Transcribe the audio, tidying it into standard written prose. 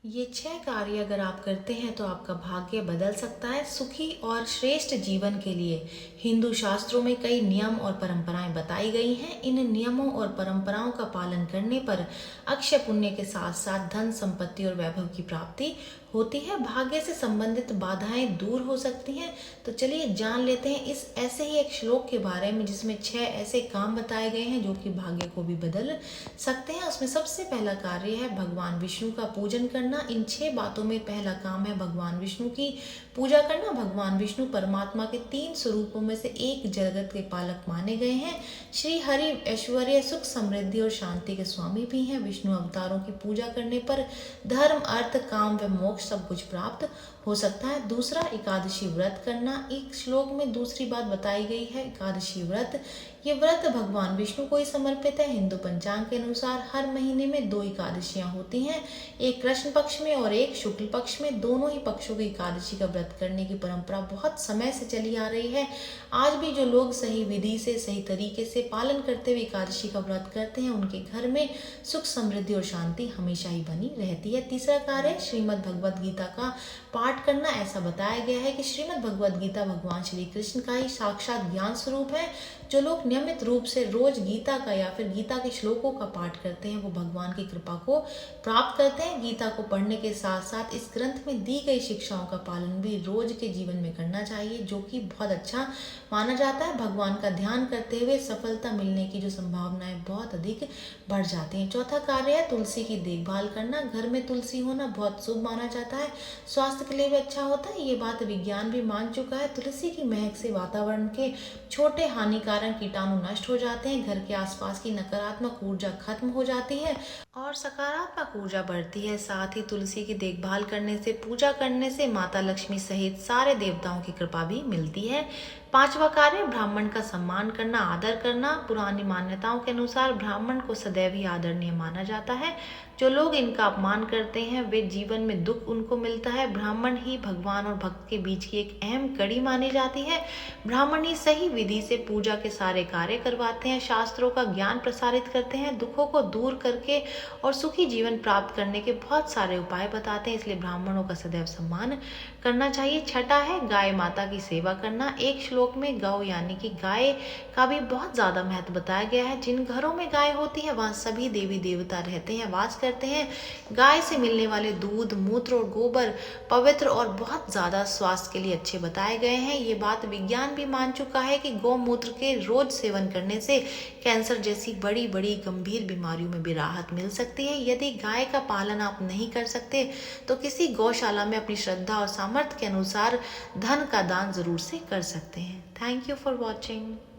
ये 6 कार्य अगर आप करते हैं तो आपका भाग्य बदल सकता है सुखी और श्रेष्ठ जीवन के लिए। हिंदू शास्त्रों में कई नियम और परंपराएं बताई गई हैं। इन नियमों और परंपराओं का पालन करने पर अक्षय पुण्य के साथ साथ धन संपत्ति और वैभव की प्राप्ति होती है। भाग्य से संबंधित बाधाएं दूर हो सकती हैं। तो चलिए जान लेते हैं इस ऐसे ही एक श्लोक के बारे में जिसमें 6 ऐसे काम बताए गए हैं जो कि भाग्य को भी बदल सकते हैं। उसमें सबसे पहला कार्य है भगवान विष्णु का पूजन करना। इन 6 बातों में पहला काम है भगवान विष्णु की पूजा करना। भगवान विष्णु परमात्मा के 3 स्वरूपों में से एक जगत के पालक माने गए हैं। श्री हरि ऐश्वर्य सुख समृद्धि और शांति के स्वामी भी हैं। विष्णु अवतारों की पूजा करने पर धर्म अर्थ काम व मोक्ष सब कुछ प्राप्त हो सकता है। दूसरा, एकादशी व्रत करना। एक श्लोक में दूसरी बात बताई गई है एकादशी व्रत। ये व्रत भगवान विष्णु को ही समर्पित है। हिंदू पंचांग के अनुसार हर महीने में 2 एकादशियां होती हैं, एक कृष्ण पक्ष में और एक शुक्ल पक्ष में। दोनों ही पक्षों की एकादशी का व्रत करने की परंपरा बहुत समय से चली आ रही है। आज भी जो लोग सही विधि से सही तरीके से पालन करते हुए एकादशी का व्रत करते हैं उनके घर में सुख समृद्धि और शांति हमेशा ही बनी रहती है। तीसरा कार्य श्रीमद् भगवद गीता का पाठ करना। ऐसा बताया गया है कि श्रीमद् भगवद गीता भगवान श्री कृष्ण का ही साक्षात ज्ञान स्वरूप है। जो लोग नियमित रूप से रोज गीता का या फिर गीता के श्लोकों का पाठ करते हैं वो भगवान की कृपा को प्राप्त करते हैं। गीता को पढ़ने के साथ साथ इस ग्रंथ में दी गई शिक्षाओं का पालन भी रोज के जीवन में करना चाहिए, जो कि बहुत अच्छा माना जाता है। भगवान का ध्यान करते हुए सफलता मिलने की जो संभावनाएं बहुत अधिक बढ़ जाती हैं। चौथा कार्य है तुलसी की देखभाल करना। घर में तुलसी होना बहुत शुभ माना जाता है, स्वास्थ्य के लिए भी अच्छा होता है। ये बात विज्ञान भी मान चुका है। तुलसी की महक से वातावरण के छोटे हानिकारक कीटाणु नष्ट हो जाते हैं, घर के आसपास की नकारात्मक ऊर्जा खत्म हो जाती है और सकारात्मक ऊर्जा बढ़ती है। साथ ही तुलसी की देखभाल करने से, पूजा करने से माता लक्ष्मी सहित सारे देवताओं की कृपा भी मिलती है। पांचवा कार्य ब्राह्मण का सम्मान करना, आदर करना। पुरानी मान्यताओं के अनुसार ब्राह्मण को सदैव ही आदरणीय माना जाता है। जो लोग इनका अपमान करते हैं वे जीवन में दुख उनको मिलता है। ब्राह्मण ही भगवान और भक्त के बीच की एक अहम कड़ी मानी जाती है। ब्राह्मण ही सही विधि से पूजा के सारे कार्य करवाते हैं, शास्त्रों का ज्ञान प्रसारित करते हैं, दुखों को दूर करके और सुखी जीवन प्राप्त करने के बहुत सारे उपाय बताते हैं। इसलिए ब्राह्मणों का सदैव सम्मान करना चाहिए। छठा है गाय माता की सेवा करना। एक श्लोक में गौ यानी कि गाय का भी बहुत ज्यादा महत्व बताया गया है। जिन घरों में गाय होती है वहां सभी देवी देवता रहते हैं, वास करते हैं। गाय से मिलने वाले दूध, मूत्र और गोबर पवित्र और बहुत ज्यादा स्वास्थ्य के लिए अच्छे बताए गए हैं। ये बात विज्ञान भी मान चुका है कि गौमूत्र के रोज सेवन करने से कैंसर जैसी बड़ी बड़ी गंभीर बीमारियों में भी राहत मिल सकती है। यदि गाय का पालन आप नहीं कर सकते तो किसी गौशाला में अपनी श्रद्धा और सामर्थ्य के अनुसार धन का दान जरूर से कर सकते हैं। Thank you for watching.